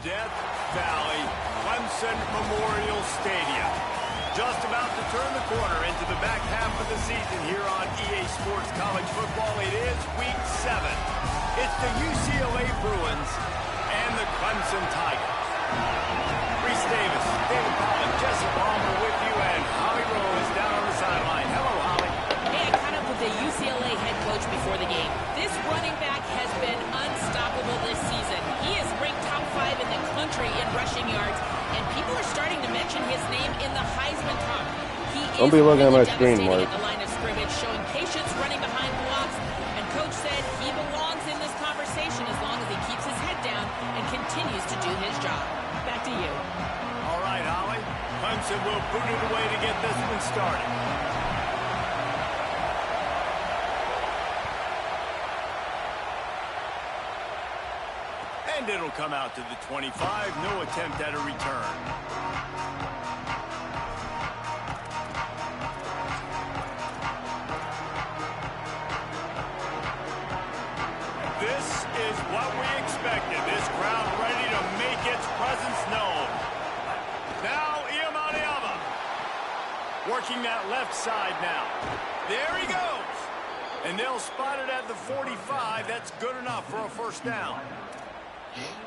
Death Valley Clemson Memorial Stadium. Just about to turn the corner into the back half of the season here on EA Sports College Football. It is Week 7. It's the UCLA Bruins and the Clemson Tigers. Reese Davis, David Pollock, Jesse Palmer with you, and Holly Rowe is down on the sideline. Hello, Holly. Hey, I caught up with the UCLA head coach before the game. This running back has been unstoppable this season. He is ranked top 5 in the country in rushing yards, and people are starting to mention his name in the Heisman talk. Don't be looking at my screen, Mark. At the line of scrimmage, showing patience, running behind blocks, and coach said he belongs in this conversation as long as he keeps his head down and continues to do his job. Back to you. All right, Holly. Clemson will boot it away to get this one started. And it'll come out to the 25. No attempt at a return. This is what we expected. This crowd ready to make its presence known. Now, Iamaleava working that left side now. There he goes. And they'll spot it at the 45. That's good enough for a first down.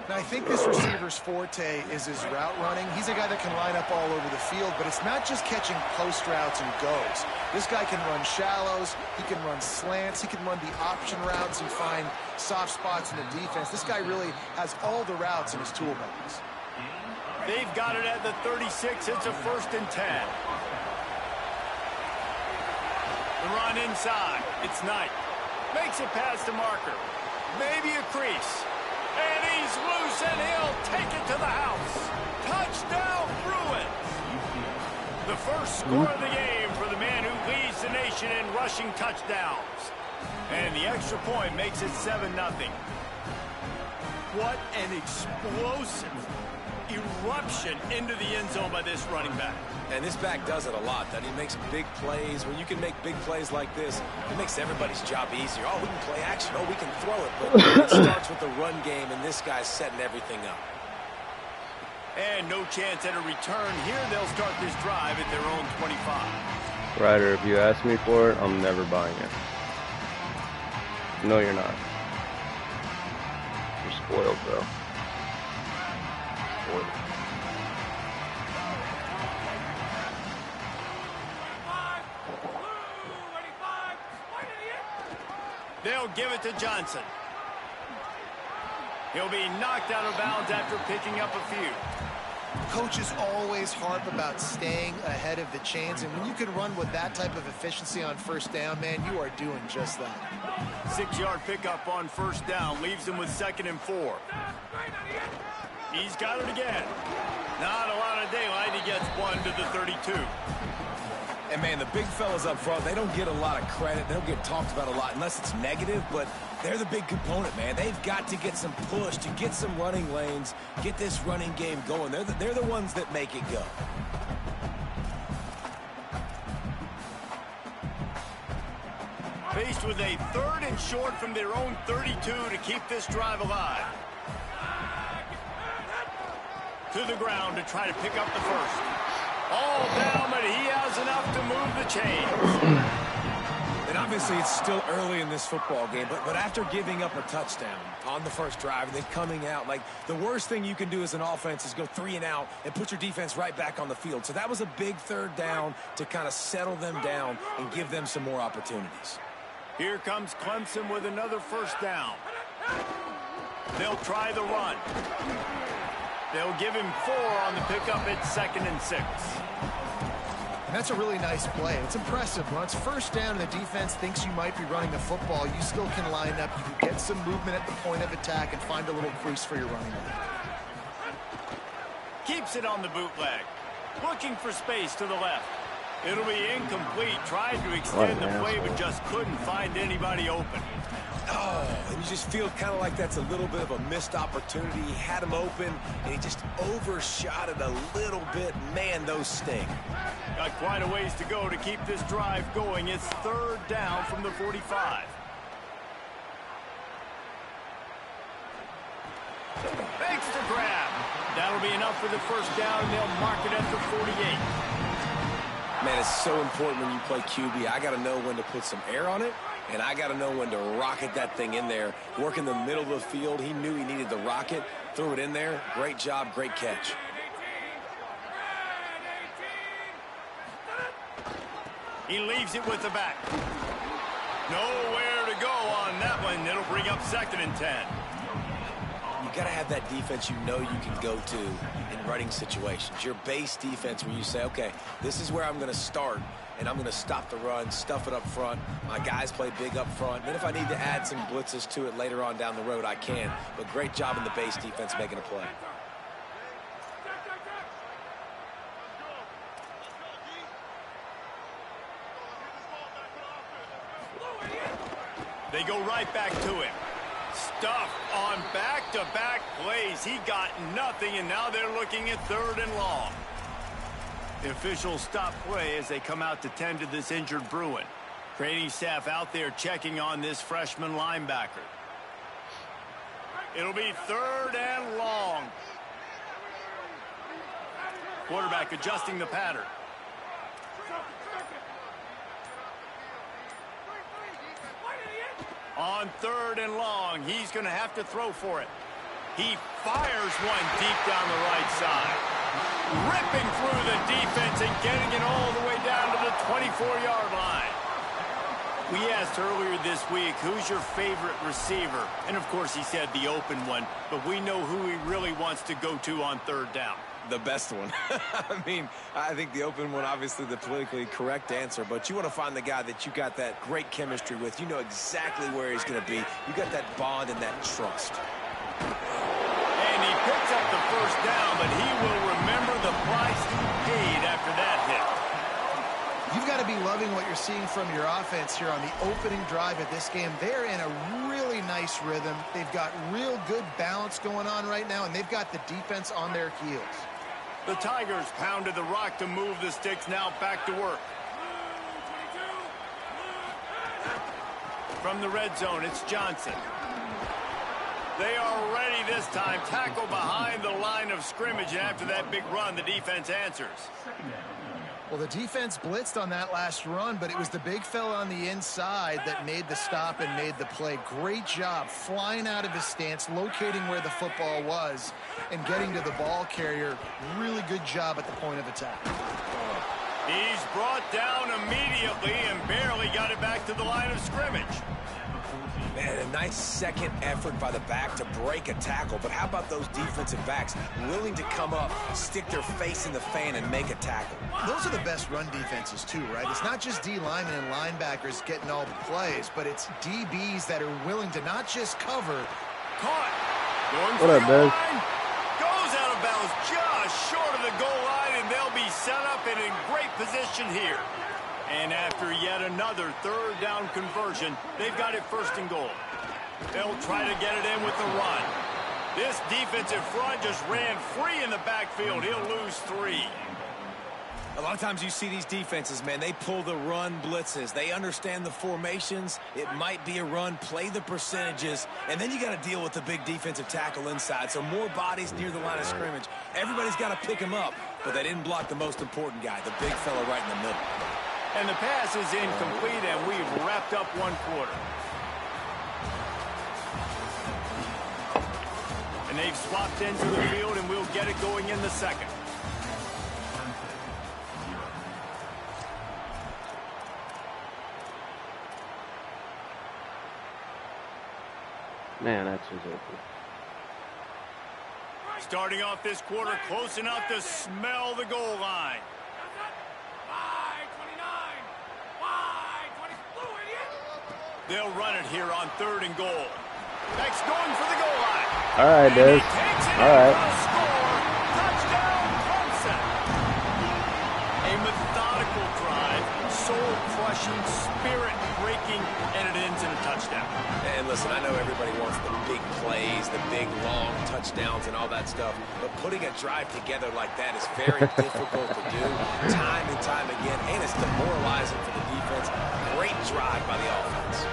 And I think this receiver's forte is his route running. He's a guy that can line up all over the field, but it's not just catching post routes and goes. This guy can run shallows, he can run slants, he can run the option routes and find soft spots in the defense. This guy really has all the routes in his toolbox. They've got it at the 36. It's a 1st and 10. The run inside. It's Knight. Makes it past the marker. Maybe a crease. And he's loose, and he'll take it to the house. Touchdown, Bruins. The first score of the game for the man who leads the nation in rushing touchdowns. And the extra point makes it 7-0. What an explosive eruption into the end zone by this running back. And this back does it a lot. That he makes big plays. When you can make big plays like this, it makes everybody's job easier. Oh, we can play action. Oh, we can throw it. But it starts with the run game, and this guy's setting everything up. And no chance at a return here. They'll start this drive at their own 25. Ryder, if you ask me for it, I'm never buying it. No, you're not. You're spoiled, bro. Spoiled. They'll give it to Johnson. He'll be knocked out of bounds after picking up a few. Coaches always harp about staying ahead of the chains, and when you can run with that type of efficiency on first down, man, you are doing just that. 6-yard pickup on first down leaves him with 2nd and 4. He's got it again. Not a lot of daylight. He gets one to the 32. And, man, the big fellas up front, they don't get a lot of credit. They don't get talked about a lot unless it's negative, but they're the big component, man. They've got to get some push, to get some running lanes, get this running game going. They're the ones that make it go. Faced with a 3rd and short from their own 32 to keep this drive alive. To the ground to try to pick up the first. All down, but he has enough to move the chains. And obviously it's still early in this football game, but after giving up a touchdown on the first drive and then coming out, like, the worst thing you can do as an offense is go 3 and out and put your defense right back on the field. So that was a big 3rd down to kind of settle them down and give them some more opportunities. Here comes Clemson with another first down. They'll try the run. They'll give him 4 on the pickup at 2nd and 6. And that's a really nice play. It's impressive. When it's first down and the defense thinks you might be running the football, you still can line up. You can get some movement at the point of attack and find a little crease for your running back. Keeps it on the bootleg. Looking for space to the left. It'll be incomplete. Tried to extend the play, but just couldn't find anybody open. Oh, and you just feel kind of like that's a little bit of a missed opportunity. He had him open, and he just overshot it a little bit. Man, those sting. Got quite a ways to go to keep this drive going. It's 3rd down from the 45. Thanks to grab. That'll be enough for the first down, and they'll mark it at the 48. Man, it's so important when you play QB. I got to know when to put some air on it, and I got to know when to rocket that thing in there. Work in the middle of the field. He knew he needed the rocket, threw it in there. Great job, great catch. He leaves it with the back. Nowhere to go on that one. It'll bring up 2nd and 10. You got to have that defense you know you can go to in running situations. Your base defense where you say, okay, this is where I'm going to start, and I'm going to stop the run, stuff it up front. My guys play big up front. Then if I need to add some blitzes to it later on down the road, I can. But great job in the base defense making a play. They go right back to him. Stuff on back-to-back plays. He got nothing, and now they're looking at 3rd and long. The officials stop play as they come out to tend to this injured Bruin. Training staff out there checking on this freshman linebacker. It'll be 3rd and long. Quarterback adjusting the pattern. On 3rd and long, he's going to have to throw for it. He fires one deep down the right side. Ripping through the defense and getting it all the way down to the 24-yard line. We asked earlier this week, who's your favorite receiver? And, of course, he said the open one, but we know who he really wants to go to on 3rd down. The best one. I mean, I think the open one, obviously the politically correct answer, but you want to find the guy that you got that great chemistry with. You know exactly where he's going to be. You got that bond and that trust. And he picks up the first down, but he will remember the price he paid after that hit. You've got to be loving what you're seeing from your offense here on the opening drive of this game. They're in a really nice rhythm. They've got real good balance going on right now, and they've got the defense on their heels. The Tigers pounded the rock to move the sticks, now back to work. From the red zone, it's Johnson. They are ready this time. Tackle behind the line of scrimmage, and after that big run, the defense answers. Well, the defense blitzed on that last run, but it was the big fella on the inside that made the stop and made the play. Great job flying out of his stance, locating where the football was, and getting to the ball carrier. Really good job at the point of attack. He's brought down immediately and barely got it back to the line of scrimmage. Man, a nice second effort by the back to break a tackle. But how about those defensive backs willing to come up, stick their face in the fan, and make a tackle? Those are the best run defenses, too, right? It's not just D linemen and linebackers getting all the plays, but it's DBs that are willing to not just cover. Caught. Going What for up, the Dez? line. Goes out of bounds just short of the goal line, and they'll be set up and in great position here. And after yet another 3rd down conversion, they've got it 1st and goal. They'll try to get it in with the run. This defensive front just ran free in the backfield. He'll lose 3. A lot of times you see these defenses, man, they pull the run blitzes. They understand the formations. It might be a run, play the percentages, and then you got to deal with the big defensive tackle inside. So more bodies near the line of scrimmage. Everybody's got to pick him up, but they didn't block the most important guy, the big fella right in the middle. And the pass is incomplete, and we've wrapped up 1 quarter. And they've swapped into the field, and we'll get it going in the 2nd. Man, that's just open. Starting off this quarter, close enough to smell the goal line. They'll run it here on 3rd and goal. Next, going for the goal line. All right, Dez. All right. Score. Touchdown, Clemson. A methodical drive, soul-crushing, spirit-breaking, and it ends in a touchdown. And listen, I know everybody wants the big plays, the big, long touchdowns and all that stuff, but putting a drive together like that is very difficult to do time and time again, and it's demoralizing for the defense. Great drive by the offense.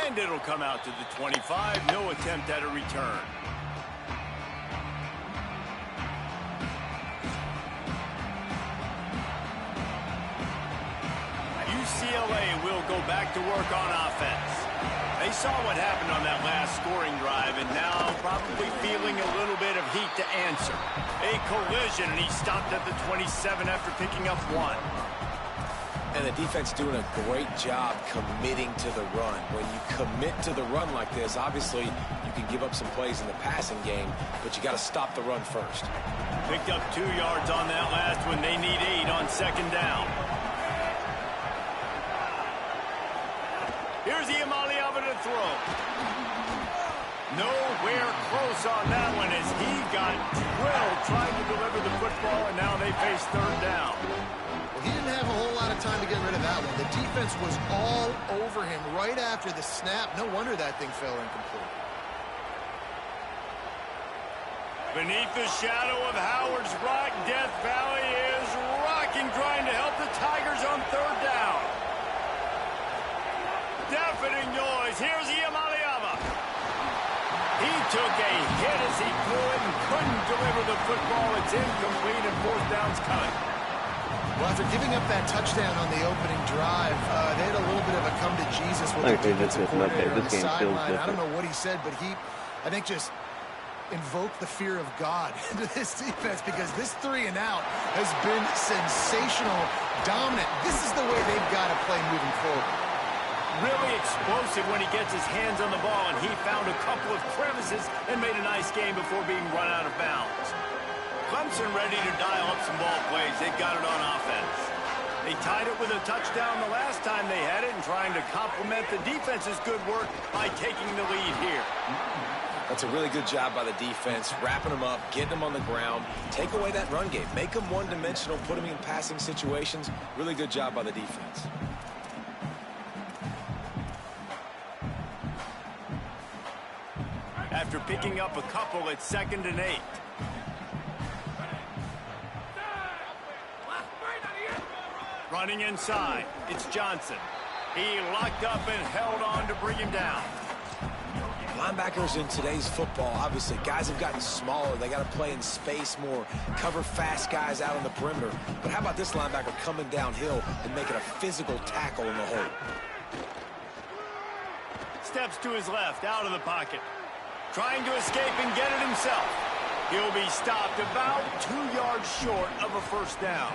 And it'll come out to the 25. No attempt at a return. UCLA will go back to work on offense. They saw what happened on that last scoring drive, and now probably feeling a little bit of heat to answer. A collision, and he stopped at the 27 after picking up 1. And the defense doing a great job committing to the run. When you commit to the run like this, obviously you can give up some plays in the passing game, but you got to stop the run first. Picked up 2 yards on that last one. They need 8 on 2nd down. Here's Iamaleava to throw. Nowhere close on that one as he got drilled trying to deliver the football, and now they face 3rd down. Well, he didn't have a whole lot of time to get rid of that one. The defense was all over him right after the snap. No wonder that thing fell incomplete. Beneath the shadow of Howard's Rock, Death Valley is rocking, trying to help the Tigers on 3rd down. Deafening noise. Here's Iamaleava. He took a hit as he threw it and couldn't deliver the football. It's incomplete and 4th down's coming. Well, after giving up that touchdown on the opening drive, they had a little bit of a come to Jesus with the defensive coordinator on the sideline. I don't know what he said, but he, I think, just invoked the fear of God into this defense because this 3 and out has been sensational, dominant. This is the way they've got to play moving forward. Really explosive when he gets his hands on the ball, and he found a couple of crevices and made a nice game before being run out of bounds. Clemson ready to dial up some ball plays. They've got it on offense. They tied it with a touchdown the last time they had it and trying to complement the defense's good work by taking the lead here. That's a really good job by the defense, wrapping them up, getting them on the ground, take away that run game, make them one-dimensional, put them in passing situations. Really good job by the defense. After picking up a couple, it's 2nd and 8. Running inside, it's Johnson. He locked up and held on to bring him down. Linebackers in today's football, obviously, guys have gotten smaller. They got to play in space more, cover fast guys out on the perimeter. But how about this linebacker coming downhill and making a physical tackle in the hole? Steps to his left, out of the pocket. Trying to escape and get it himself. He'll be stopped about 2 yards short of a 1st down.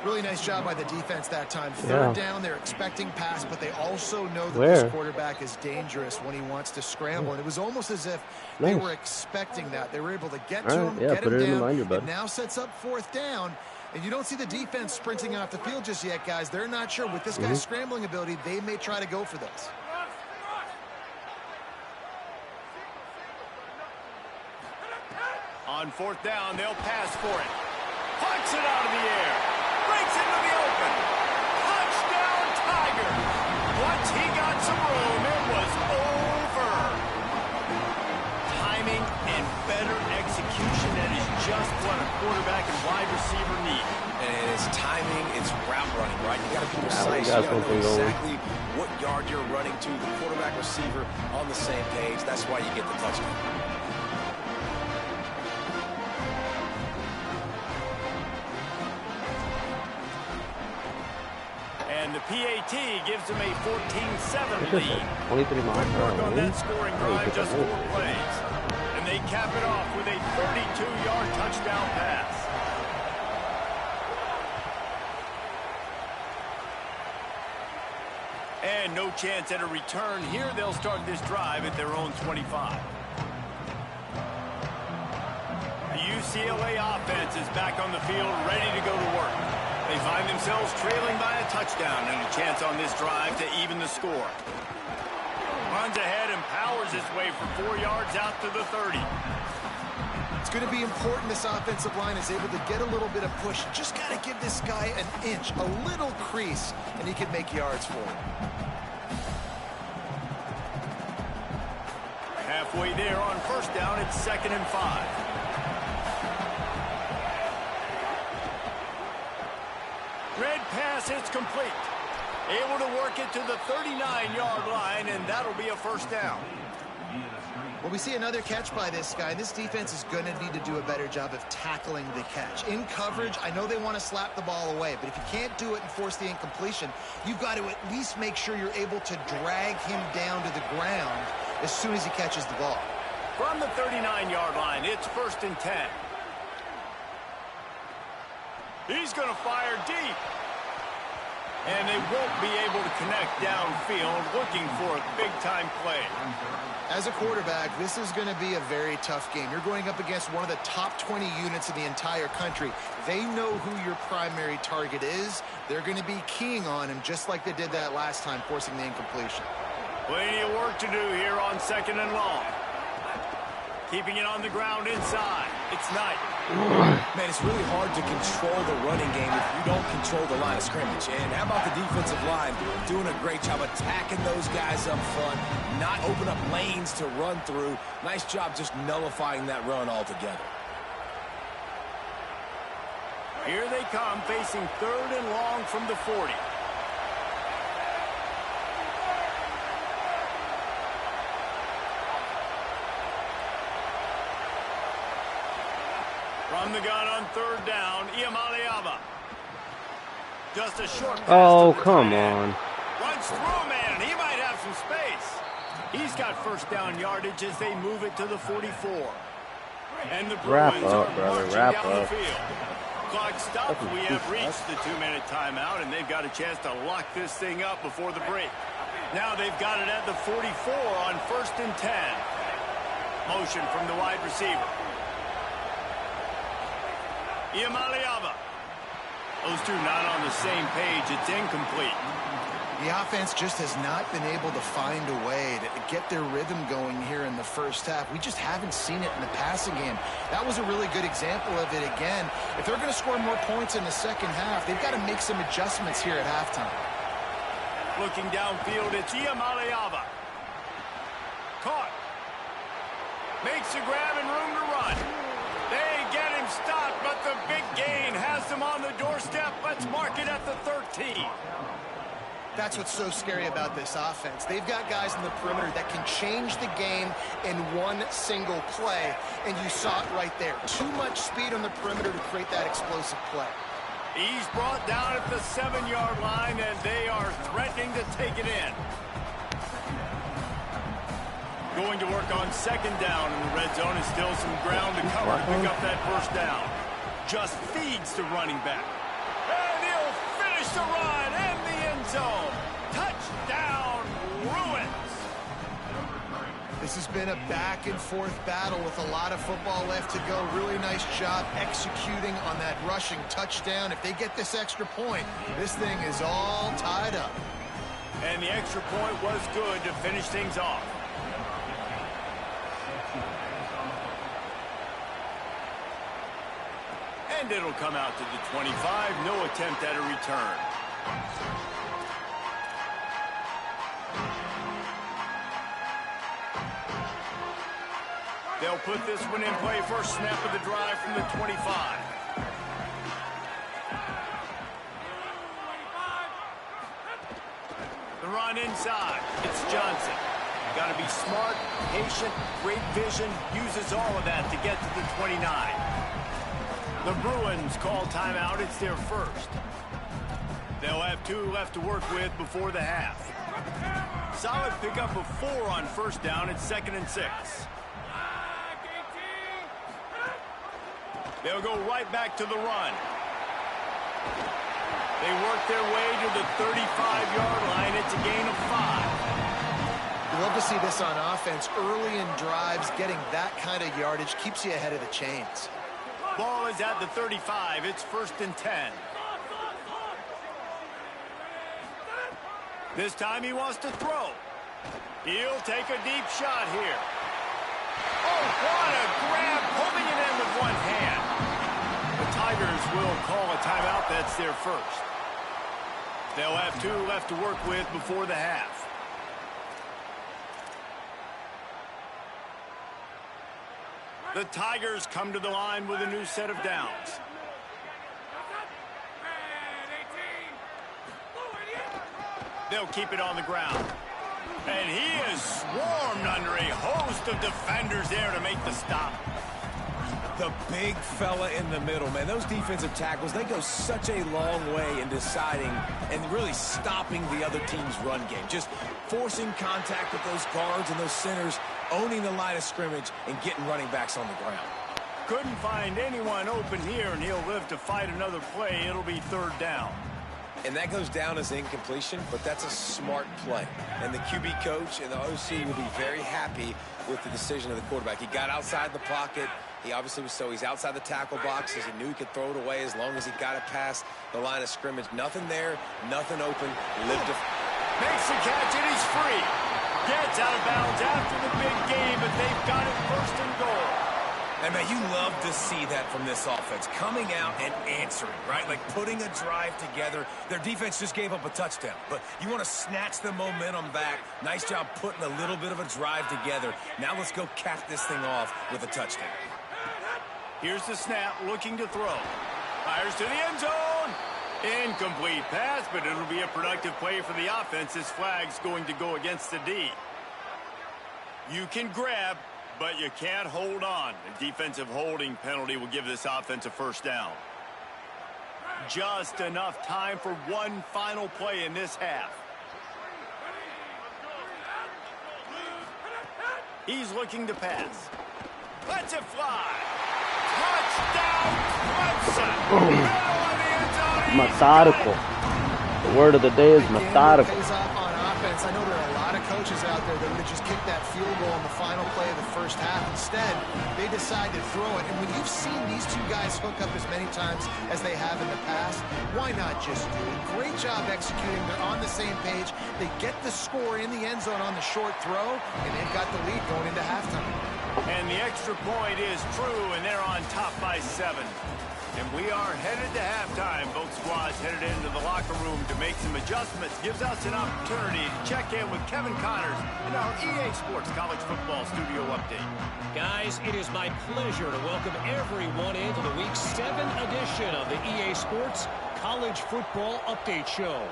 Really nice job by the defense that time. 3rd down, they're expecting pass, but they also know that this quarterback is dangerous when he wants to scramble. And it was almost as if they were expecting that. They were able to get to him, get him down, and now sets up 4th down. And you don't see the defense sprinting off the field just yet, guys. They're not sure. With this guy's scrambling ability, they may try to go for this. On 4th down, they'll pass for it. Punts it out of the air. Breaks into the open. Touchdown, Tiger. Once he got some room, it was over. Timing and better execution, that is just what a quarterback and wide receiver need. And it's timing, it's route running, right? You got to be precise. You got to know exactly what yard you're running to. The quarterback receiver on the same page. That's why you get the touchdown. And the PAT gives them a 14-7 lead. 23 miles Good per work hour. on that scoring drive, just 4 plays. And they cap it off with a 32-yard touchdown pass. And no chance at a return here. They'll start this drive at their own 25. The UCLA offense is back on the field, ready to go to work. They find themselves trailing by a touchdown and a chance on this drive to even the score. Runs ahead and powers his way for 4 yards out to the 30. It's going to be important this offensive line is able to get a little bit of push. Just got to give this guy an inch, a little crease, and he can make yards for him. Halfway there on 1st down, it's 2nd and 5. Red pass, it's complete. Able to work it to the 39-yard line, and that'll be a first down. Well, we see another catch by this guy. This defense is going to need to do a better job of tackling the catch. In coverage, I know they want to slap the ball away, but if you can't do it and force the incompletion, you've got to at least make sure you're able to drag him down to the ground as soon as he catches the ball. From the 39-yard line, it's 1st and 10. He's going to fire deep. And they won't be able to connect downfield, looking for a big-time play. As a quarterback, this is going to be a very tough game. You're going up against one of the top 20 units in the entire country. They know who your primary target is. They're going to be keying on him just like they did that last time, forcing the incompletion. Plenty of work to do here on 2nd and long. Keeping it on the ground inside. It's Knight. Man, it's really hard to control the running game if you don't control the line of scrimmage. And how about the defensive line doing a great job attacking those guys up front, not open up lanes to run through. Nice job just nullifying that run altogether. Here they come, facing 3rd and long from the 40. From the gun on 3rd down, Iamaleava. Just a short pass. Oh, come on. Runs through, man. He might have some space. He's got 1st down yardage as they move it to the 44. And the Bruins are marching down the field. Clock stopped. We have reached the 2-minute timeout, and they've got a chance to lock this thing up before the break. Now they've got it at the 44 on 1st and 10. Motion from the wide receiver. Iamaleava. Those two not on the same page. It's incomplete. The offense just has not been able to find a way to get their rhythm going here in the first half. We just haven't seen it in the passing game. That was a really good example of it again. If they're going to score more points in the second half, they've got to make some adjustments here at halftime. Looking downfield, it's Iamaleava. Caught. Makes a grab and room to run. They get him stopped, but the big gain has them on the doorstep. Let's mark it at the 13. That's what's so scary about this offense. They've got guys in the perimeter that can change the game in one single play, and you saw it right there. Too much speed on the perimeter to create that explosive play. He's brought down at the 7-yard line, and they are threatening to take it in. Going to work on 2nd down in the red zone, and still some ground to cover to pick up that 1st down. Just feeds the running back. And he'll finish the run in the end zone. Touchdown, Bruins. This has been a back-and-forth battle with a lot of football left to go. Really nice job executing on that rushing touchdown. If they get this extra point, this thing is all tied up. And the extra point was good to finish things off. And it'll come out to the 25. No attempt at a return. They'll put this one in play. First snap of the drive from the 25. The run inside. It's Johnson. Got to be smart, patient, great vision. Uses all of that to get to the 29. The Bruins call timeout. It's their first. They'll have 2 left to work with before the half. Solid pickup of 4 on 1st down. It's 2nd and 6. They'll go right back to the run. They work their way to the 35-yard line. It's a gain of 5. You love to see this on offense. Early in drives, getting that kind of yardage keeps you ahead of the chains. Ball is at the 35. It's 1st and 10. This time he wants to throw. He'll take a deep shot here. Oh, what a grab, pulling it in with one hand. The Tigers will call a timeout. That's their first. They'll have 2 left to work with before the half. The Tigers come to the line with a new set of downs. They'll keep it on the ground. And he is swarmed under a host of defenders there to make the stop. The big fella in the middle, man. Those defensive tackles, they go such a long way in deciding and really stopping the other team's run game. Just forcing contact with those guards and those centers, owning the line of scrimmage, and getting running backs on the ground. Couldn't find anyone open here, and he'll live to fight another play. It'll be 3rd down. And that goes down as incompletion, but that's a smart play. And the QB coach and the OC will be very happy with the decision of the quarterback. He got outside the pocket. He obviously was he's outside the tackle boxes. He knew he could throw it away as long as he got it past the line of scrimmage. Nothing there, nothing open. Makes the catch, and he's free. Gets out of bounds after the big game, but they've got it 1st and goal. And, man, you love to see that from this offense, coming out and answering, right? Like putting a drive together. Their defense just gave up a touchdown, but you want to snatch the momentum back. Nice job putting a little bit of a drive together. Now let's go cap this thing off with a touchdown. Here's the snap, looking to throw. Fires to the end zone. Incomplete pass, but it'll be a productive play for the offense. This flag's going to go against the D. You can grab, but you can't hold on. The defensive holding penalty will give this offense a 1st down. Just enough time for one final play in this half. He's looking to pass. Lets it fly. Touchdown, Clemson. Methodical. The word of the day is methodical. On offense, I know there are a lot of coaches out there that would have just kicked that field goal in the final play of the 1st half. Instead, they decide to throw it. And when you've seen these two guys hook up as many times as they have in the past, why not just do it? Great job executing. They're on the same page. They get the score in the end zone on the short throw, and they've got the lead going into halftime. And the extra point is true, and they're on top by 7. And we are headed to halftime. Both squads headed into the locker room to make some adjustments. Gives us an opportunity to check in with Kevin Connors in our EA Sports College Football Studio Update. Guys, it is my pleasure to welcome everyone into the Week 7 edition of the EA Sports College Football Update Show.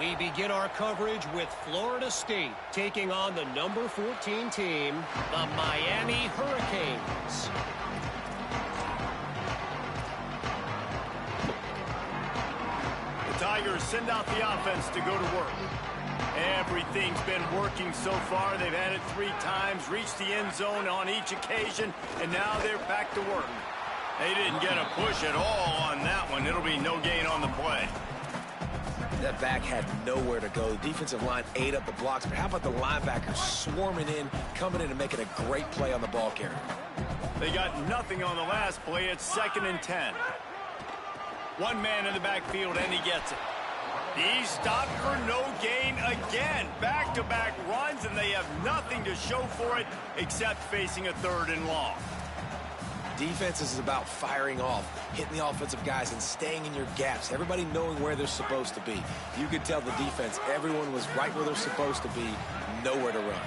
We begin our coverage with Florida State taking on the number 14 team, the Miami Hurricanes. Tigers send out the offense to go to work. Everything's been working so far. They've had it 3 times, reached the end zone on each occasion, and now they're back to work. They didn't get a push at all on that one. It'll be no gain on the play. That back had nowhere to go. The defensive line ate up the blocks, but how about the linebackers swarming in, coming in and making a great play on the ball carrier? They got nothing on the last play. It's 2nd and 10. One man in the backfield, and he gets it. He's stopped for no gain again. Back-to-back runs, and they have nothing to show for it except facing a 3rd and long. Defense is about firing off, hitting the offensive guys, and staying in your gaps. Everybody knowing where they're supposed to be. You could tell the defense, everyone was right where they're supposed to be, nowhere to run.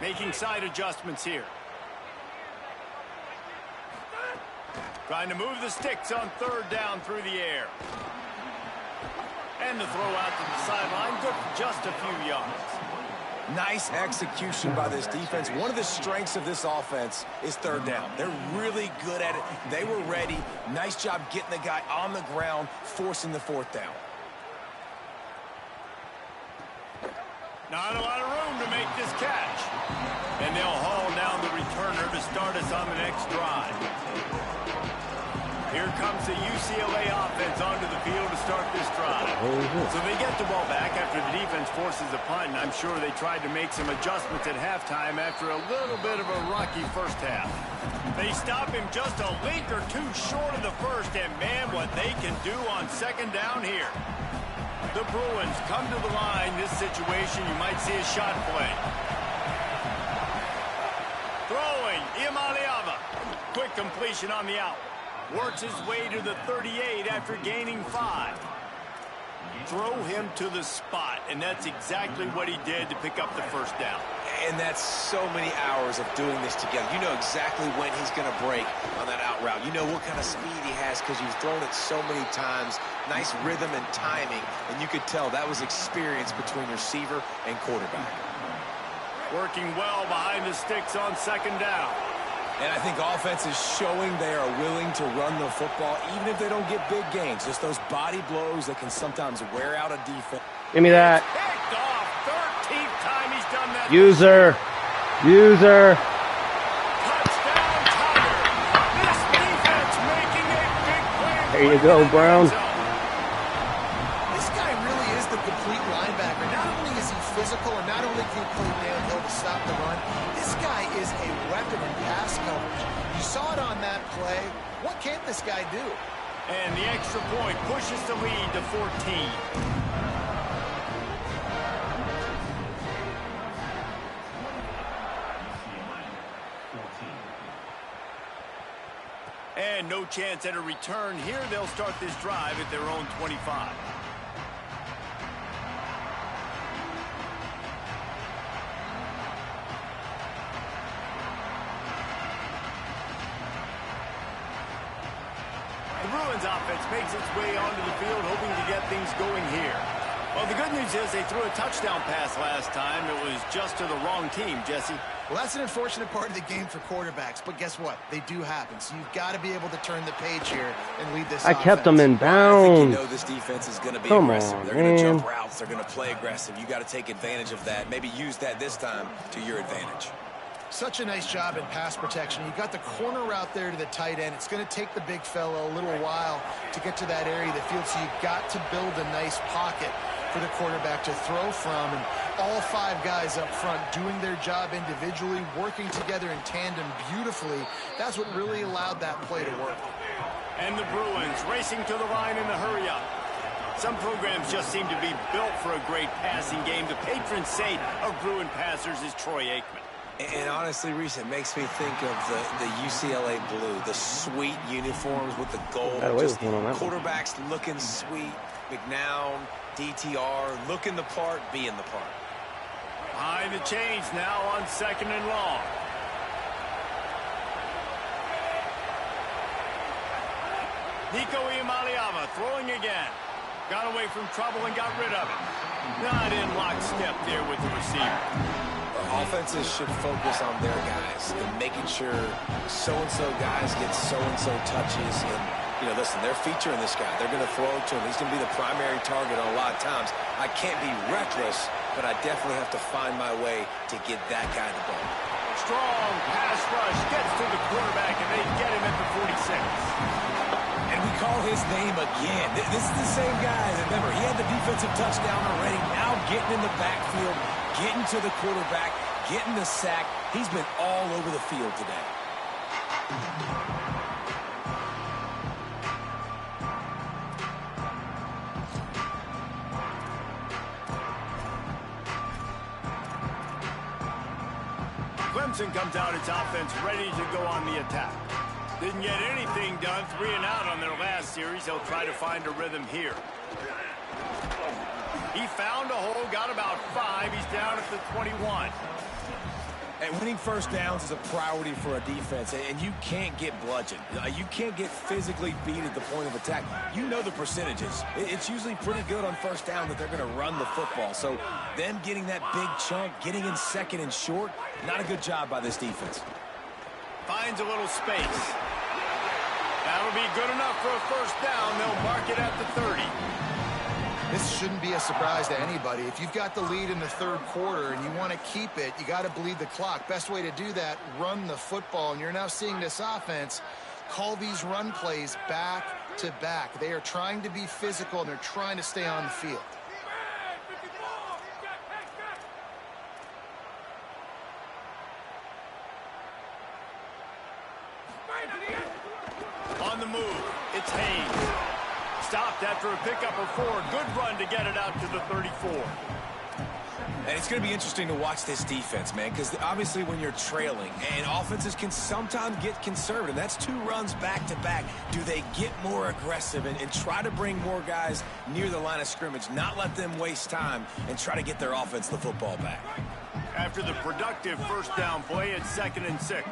Making side adjustments here. Trying to move the sticks on 3rd down through the air. And the throw out to the sideline, good for just a few yards. Nice execution by this defense. One of the strengths of this offense is 3rd down. They're really good at it. They were ready. Nice job getting the guy on the ground, forcing the 4th down. Not a lot of room to make this catch. And they'll haul down the returner to start us on the next drive. Here comes the UCLA offense onto the field to start this drive. So they get the ball back after the defense forces a punt, and I'm sure they tried to make some adjustments at halftime after a little bit of a rocky 1st half. They stop him just a link or 2 short of the 1st, and man, what they can do on 2nd down here. The Bruins come to the line. This situation, you might see a shot play. Throwing, Imaliava. Quick completion on the out. Works his way to the 38 after gaining 5. Throw him to the spot, and that's exactly what he did to pick up the 1st down. And that's so many hours of doing this together. You know exactly when he's going to break on that out route. You know what kind of speed he has because you've thrown it so many times. Nice rhythm and timing, and you could tell that was experience between receiver and quarterback. Working well behind the sticks on second down. And I think offense is showing they are willing to run the football, even if they don't get big gains. Just those body blows that can sometimes wear out a defense. Give me that. Picked off. 13th time he's done that. User. Touchdown, Tiger. This defense making a big play. There you go, Brown. This guy really is the complete linebacker. Not only is he physical and not only can he play downhill to stop the run, this guy is a weapon in pass coverage. You saw it on that play. What can't this guy do? And the extra point pushes the lead to 14. And no chance at a return here. They'll start this drive at their own 25. The Bruins offense makes its way onto the field, hoping to get things going here. Well, the good news is they threw a touchdown pass last time. It was just to the wrong team, Jesse. Well, that's an unfortunate part of the game for quarterbacks, but guess what? They do happen. So you've got to be able to turn the page here and lead this offense. I kept them in I think bounds. you know this defense is going to be aggressive. They're going to jump routes. They're going to play aggressive. You got to take advantage of that. Maybe use that this time to your advantage. Such a nice job in pass protection. You got the corner route there to the tight end. It's going to take the big fella a little while to get to that area of the field, so you've got to build a nice pocket for the quarterback to throw from. And all five guys up front doing their job individually, working together in tandem beautifully. That's what really allowed that play to work. And the Bruins racing to the line in the hurry-up. Some programs just seem to be built for a great passing game. The patron saint of Bruin passers is Troy Aikman. And honestly, Reese, it makes me think of the UCLA blue, the sweet uniforms with the gold. Just quarterbacks looking sweet. McNown, DTR, looking the part, being the part. Behind the chains now on second and long. Nico Iamaleava throwing again. Got away from trouble and got rid of it. Not in lockstep there with the receiver. Offenses should focus on their guys and making sure so-and-so guys get so-and-so touches. And, you know, listen, they're featuring this guy. They're going to throw it to him. He's going to be the primary target on a lot of times. I can't be reckless, but I definitely have to find my way to get that guy the ball. Strong pass rush gets to the quarterback, and they get him at the 46. And we call his name again. This is the same guy. Remember, he had the defensive touchdown already. Now getting in the backfield, getting to the quarterback, getting the sack. He's been all over the field today. Clemson comes out its offense ready to go on the attack. Didn't get anything done, 3 and out on their last series. They'll try to find a rhythm here. He found a hole, got about 5. He's down at the 21. And winning first downs is a priority for a defense, and you can't get bludgeoned. You can't get physically beat at the point of attack. You know the percentages. It's usually pretty good on first down that they're going to run the football. So them getting that big chunk, getting in second and short, not a good job by this defense. Finds a little space. That'll be good enough for a first down. They'll mark it at the 30. This shouldn't be a surprise to anybody. If you've got the lead in the third quarter and you want to keep it, you got to bleed the clock. Best way to do that, run the football. And you're now seeing this offense call these run plays back to back. They are trying to be physical, and they're trying to stay on the field. On the move, it's Hayes. Stopped after a pickup of 4. Good run to get it out to the 34. And it's going to be interesting to watch this defense, man, because obviously when you're trailing, and offenses can sometimes get conservative. That's 2 runs back-to-back. Do they get more aggressive and try to bring more guys near the line of scrimmage, not let them waste time, and try to get their offense the football back? after the productive first down play at 2nd and 6.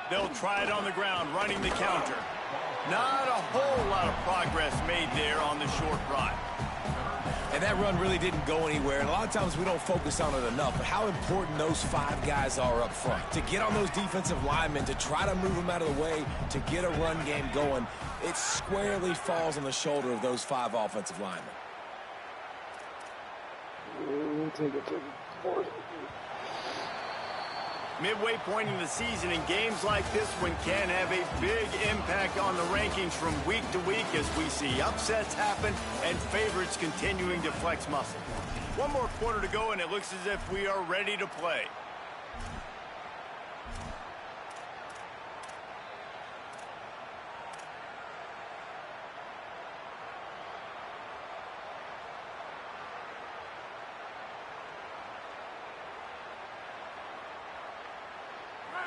They'll try it on the ground, running the counter. Not a whole lot of progress made there on the short run. And that run really didn't go anywhere. And a lot of times we don't focus on it enough, but how important those 5 guys are up front. To get on those defensive linemen, to try to move them out of the way, to get a run game going, it squarely falls on the shoulder of those 5 offensive linemen. Midway point in the season, and games like this one can have a big impact on the rankings from week to week as we see upsets happen and favorites continuing to flex muscle. One more quarter to go, and it looks as if we are ready to play.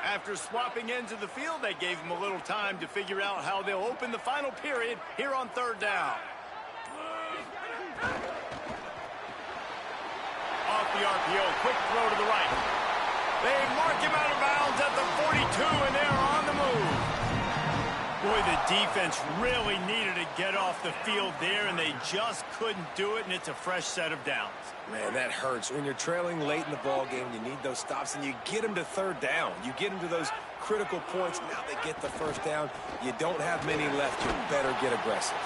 After swapping ends of the field, they gave him a little time to figure out how they'll open the final period here on 3rd down. Off the RPO, quick throw to the right. They mark him out of bounds at the 42, and they're on the move. Boy, the defense really needed to get off the field there, and they just couldn't do it, and it's a fresh set of downs. Man, that hurts. When you're trailing late in the ball game, you need those stops, and you get them to 3rd down. You get them to those critical points. Now they get the 1st down. You don't have many left. You better get aggressive.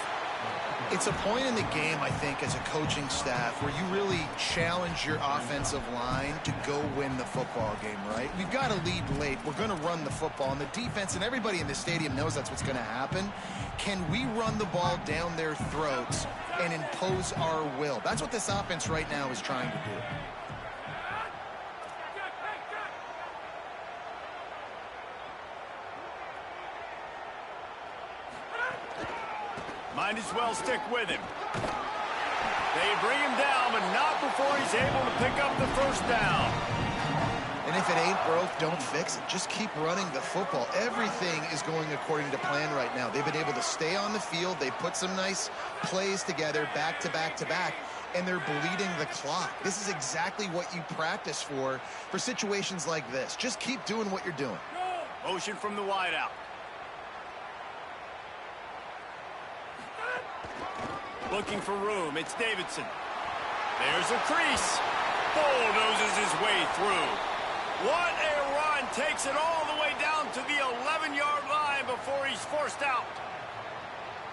It's a point in the game, I think, as a coaching staff where you really challenge your offensive line to go win the football game, right? We've got to lead late. We're going to run the football, and the defense and everybody in the stadium knows that's what's going to happen. Can we run the ball down their throats and impose our will? That's what this offense right now is trying to do. Might as well stick with him. They bring him down, but not before he's able to pick up the 1st down. And if it ain't broke, don't fix it. Just keep running the football. Everything is going according to plan right now. They've been able to stay on the field. They put some nice plays together back to back to back, and they're bleeding the clock. This is exactly what you practice for situations like this. Just keep doing what you're doing. Motion from the wideout. Looking for room. It's Davidson. There's a crease. Bulldozes his way through. What a run. Takes it all the way down to the 11-yard line before he's forced out.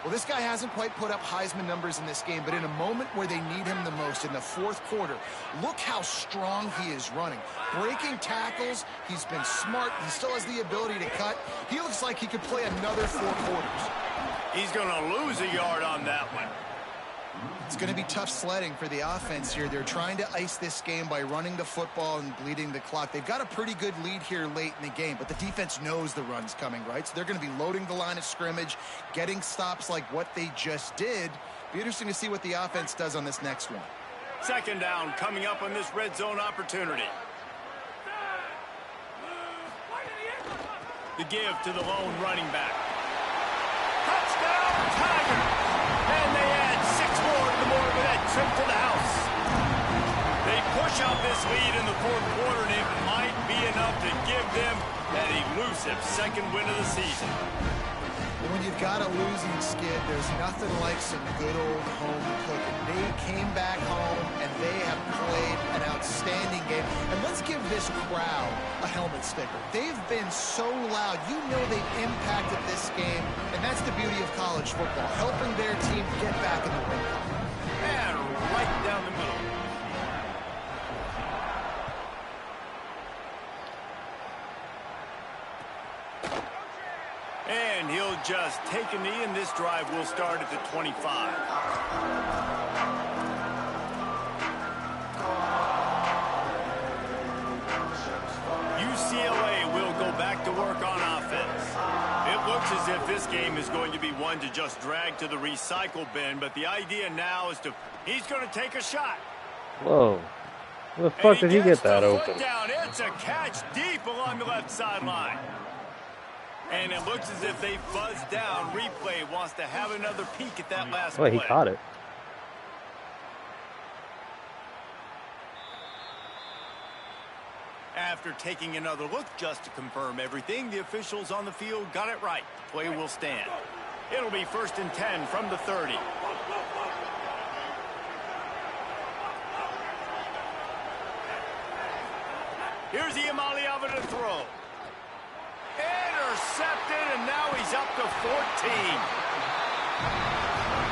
Well, this guy hasn't quite put up Heisman numbers in this game, but in a moment where they need him the most, in the 4th quarter, look how strong he is running. Breaking tackles, he's been smart. He still has the ability to cut. He looks like he could play another 4 quarters. He's going to lose a yard on that one. It's going to be tough sledding for the offense here. They're trying to ice this game by running the football and bleeding the clock. They've got a pretty good lead here late in the game, but the defense knows the run's coming, right? So they're going to be loading the line of scrimmage, getting stops like what they just did. Be interesting to see what the offense does on this next one. 2nd down coming up on this red zone opportunity. The give to the lone running back. Touchdown, Tiger! And they add 6 more to the board with that trip to the house. They push out this lead in the 4th quarter, and it might be enough to give them that elusive 2nd win of the season. When you've got a losing skid, there's nothing like some good old home cooking. They came back home, and they have played an outstanding game. And let's give this crowd a helmet sticker. They've been so loud. You know they've impacted this game, and that's the beauty of college football, helping their team get back in the win column. And right down the middle. And he'll just take a knee, and this drive will start at the 25. UCLA will go back to work on offense. It looks as if this game is going to be one to just drag to the recycle bin, but the idea now is he's going to take a shot. Whoa. Where the fuck did he get that open? Down. It's a catch deep along the left sideline. And it looks as if they buzzed down. Replay wants to have another peek at that last Oh, play. he caught it. After taking another look just to confirm everything, the officials on the field got it right. Play will stand. It'll be 1st and 10 from the 30. Here's Iamaleava to throw. Intercepted, and now he's up to 14.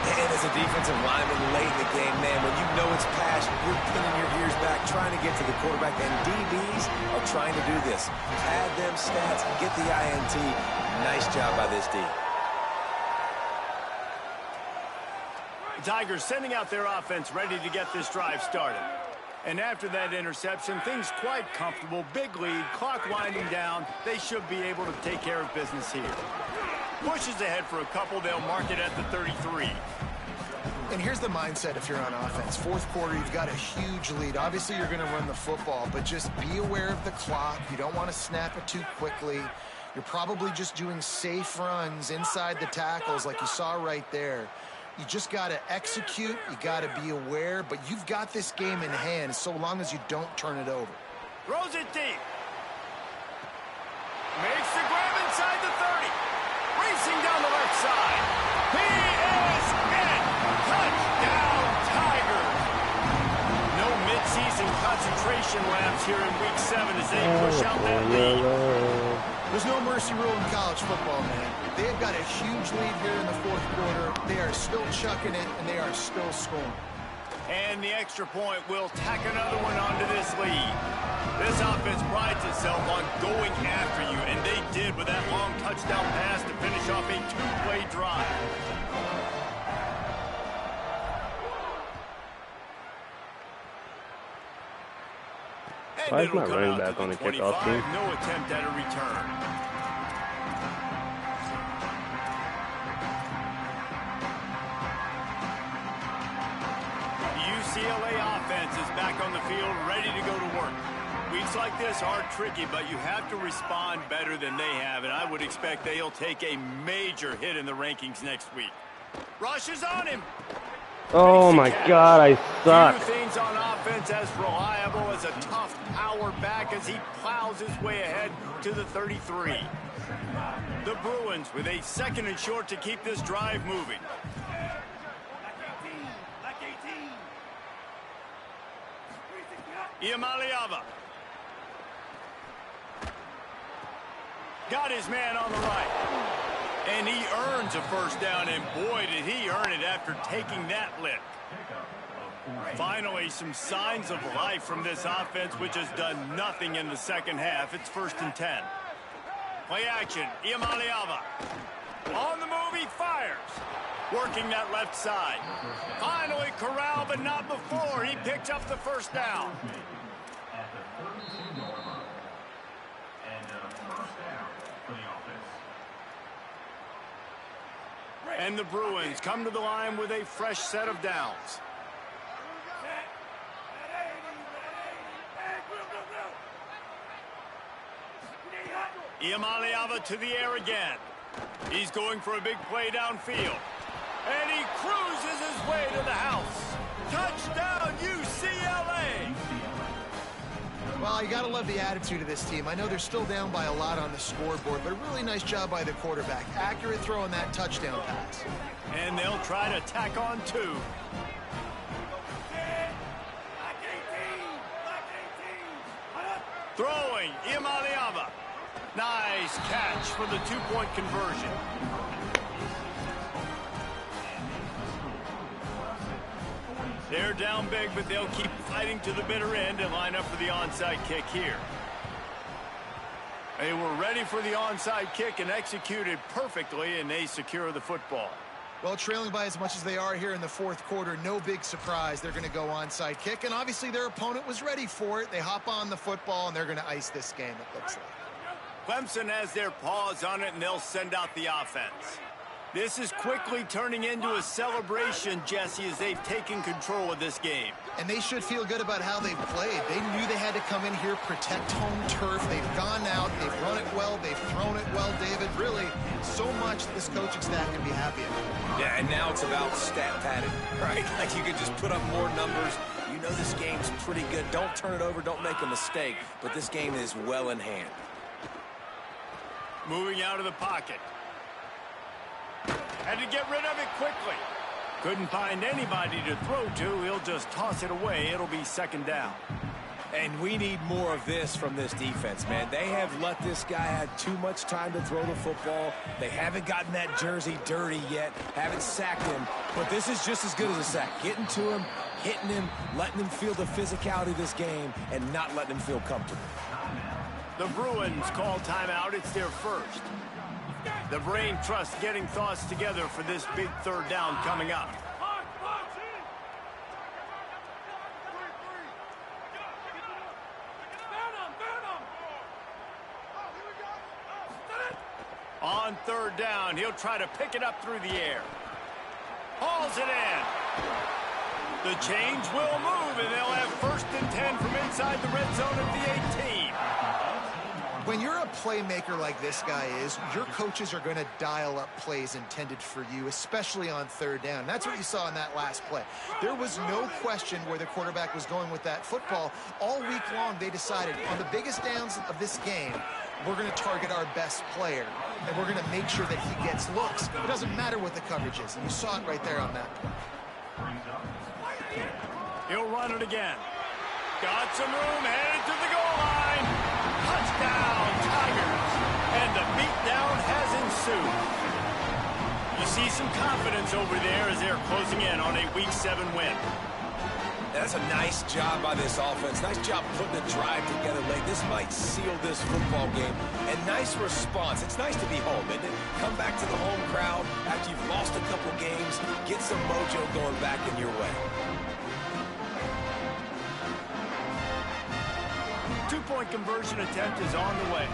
And as a defensive lineman late in the game, man, when you know it's passed, you're pinning your ears back, trying to get to the quarterback, and DBs are trying to do this. Pad them stats, get the INT. Nice job by this D. The Tigers sending out their offense ready to get this drive started. And after that interception, things quite comfortable. Big lead, clock winding down. They should be able to take care of business here. Pushes ahead for a couple. They'll mark it at the 33. And here's the mindset if you're on offense. Fourth quarter, you've got a huge lead. Obviously, you're going to run the football, but just be aware of the clock. You don't want to snap it too quickly. You're probably just doing safe runs inside the tackles like you saw right there. You just got to execute. You got to be aware, but you've got this game in hand so long as you don't turn it over. Throws it deep. Makes the grab inside the 30. Racing down the left side. He is in. Touchdown, Tigers. No midseason concentration laps here in Week 7 as they push out that lead. There's no mercy rule in college football, man. They've got a huge lead here in the fourth quarter. They are still chucking it, and they are still scoring. And the extra point will tack another one onto this lead. This offense prides itself on going after you, and they did with that long touchdown pass to finish off a two-play drive. Why is my running back on the kickoff team? No attempt at a return. The UCLA offense is back on the field, ready to go to work. Weeks like this are tricky, but you have to respond better than they have, and I would expect they'll take a major hit in the rankings next week. Rush is on him. Oh my God, I suck. Few things on offense as reliable as a tough power back as he plows his way ahead to the 33. The Bruins with a 2nd and short to keep this drive moving. Iamaleava. Got his man on the right. And he earns a first down, and boy, did he earn it after taking that lick. Finally, some signs of life from this offense, which has done nothing in the second half. It's 1st and 10. Play action, Iamaleava. On the move, he fires. Working that left side. Finally corralled, but not before. He picked up the first down. And the Bruins come to the line with a fresh set of downs. Iamaleava to the air again. He's going for a big play downfield. And he cruises his way to the house. Touchdown, UCLA! Well, you got to love the attitude of this team. I know they're still down by a lot on the scoreboard, but a really nice job by the quarterback. Accurate throw on that touchdown pass. And they'll try to tack on 2. Throwing, Iamaleava. Nice catch for the 2-point conversion. They're down big, but they'll keep fighting to the bitter end and line up for the onside kick here. They were ready for the onside kick and executed perfectly, and they secure the football. Well, trailing by as much as they are here in the fourth quarter, no big surprise. They're going to go onside kick, and obviously their opponent was ready for it. They hop on the football, and they're going to ice this game, it looks like. Clemson has their paws on it, and they'll send out the offense. This is quickly turning into a celebration, Jesse, as they've taken control of this game. And they should feel good about how they've played. They knew they had to come in here, protect home turf. They've gone out, they've run it well, they've thrown it well, David. Really, so much this coaching staff can be happy about. Yeah, and now it's about stat padding, right? Like you could just put up more numbers. You know this game's pretty good. Don't turn it over, don't make a mistake. But this game is well in hand. Moving out of the pocket. Had to get rid of it quickly. Couldn't find anybody to throw to. He'll just toss it away. It'll be second down. And we need more of this from this defense, man. They have let this guy have too much time to throw the football. They haven't gotten that jersey dirty yet, haven't sacked him. But this is just as good as a sack. Getting to him, hitting him, letting him feel the physicality of this game, and not letting him feel comfortable. The Bruins call timeout. It's their first. The brain trust getting thoughts together for this big third down coming up. On third down, he'll try to pick it up through the air. Hauls it in. The change will move, and they'll have 1st and 10 from inside the red zone at the 18. When you're a playmaker like this guy is, your coaches are going to dial up plays intended for you, especially on third down. That's what you saw in that last play. There was no question where the quarterback was going with that football. All week long, they decided on the biggest downs of this game, we're going to target our best player, and we're going to make sure that he gets looks. It doesn't matter what the coverage is, and you saw it right there on that play. He'll run it again. Got some room, headed to the goal line. Touchdown, Tigers. And the beatdown has ensued. You see some confidence over there as they're closing in on a Week 7 win. That's a nice job by this offense. Nice job putting the drive together late. This might seal this football game. And nice response. It's nice to be home, isn't it? Come back to the home crowd after you've lost a couple games. Get some mojo going back in your way. 2-point conversion attempt is on the way.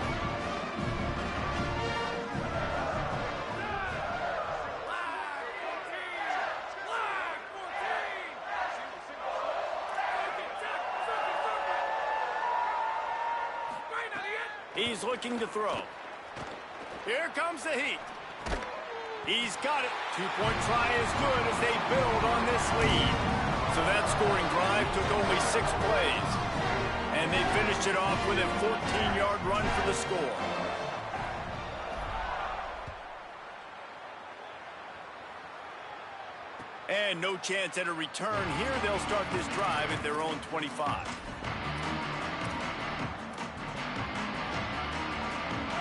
He's looking to throw. Here comes the heat. He's got it. 2-point try is good as they build on this lead. So that scoring drive took only 6 plays. And they finished it off with a 14-yard run for the score. And no chance at a return here. They'll start this drive at their own 25.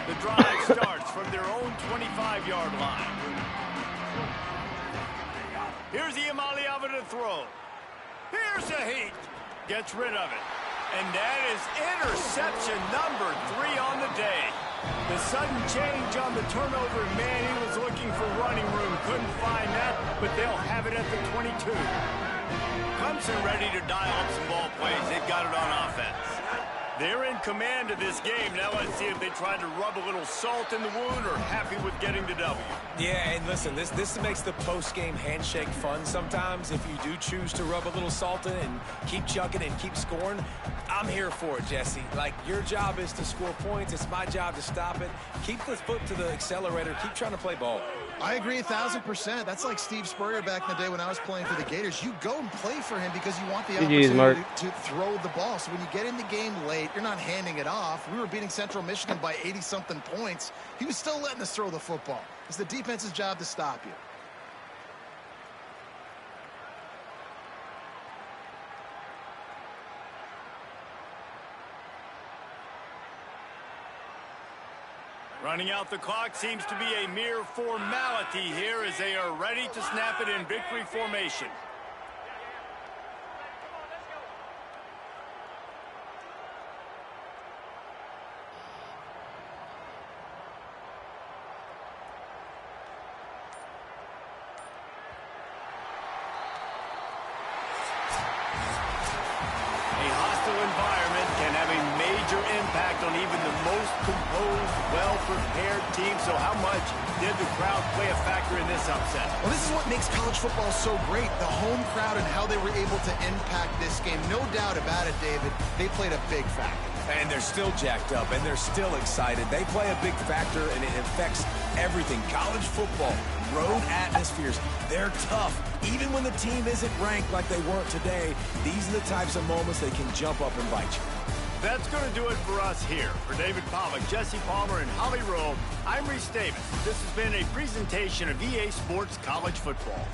The drive starts from their own 25-yard line. Here's Iamaleava to throw. Here's the heat. Gets rid of it. And that is interception number 3 on the day. The sudden change on the turnover, man, he was looking for running room. Couldn't find that, but they'll have it at the 22. Clemson ready to dial up some ball plays. They've got it on offense. They're in command of this game. Now let's see if they try to rub a little salt in the wound or happy with getting the W. Yeah, and listen, this makes the post-game handshake fun sometimes. If you do choose to rub a little salt in and keep chugging and keep scoring, I'm here for it, Jesse. Like, your job is to score points. It's my job to stop it. Keep the foot to the accelerator. Keep trying to play ball. I agree 1,000%. That's like Steve Spurrier back in the day when I was playing for the Gators. You go and play for him because you want the opportunity to throw the ball. So when you get in the game late, you're not handing it off. We were beating Central Michigan by 80-something points. He was still letting us throw the football. It's the defense's job to stop you. Running out the clock seems to be a mere formality here as they are ready to snap it in victory formation. Impact on even the most composed, well prepared team. So how much did the crowd play a factor in this upset? Well, this is what makes college football so great, the home crowd and how they were able to impact this game. No doubt about it, David. They played a big factor. And they're still jacked up, and they're still excited. They play a big factor, and it affects everything. College football, road atmospheres, they're tough. Even when the team isn't ranked like they weren't today, these are the types of moments they can jump up and bite you. That's going to do it for us here. For David Pollack, Jesse Palmer, and Holly Rowe, I'm Reese Davis. This has been a presentation of EA Sports College Football.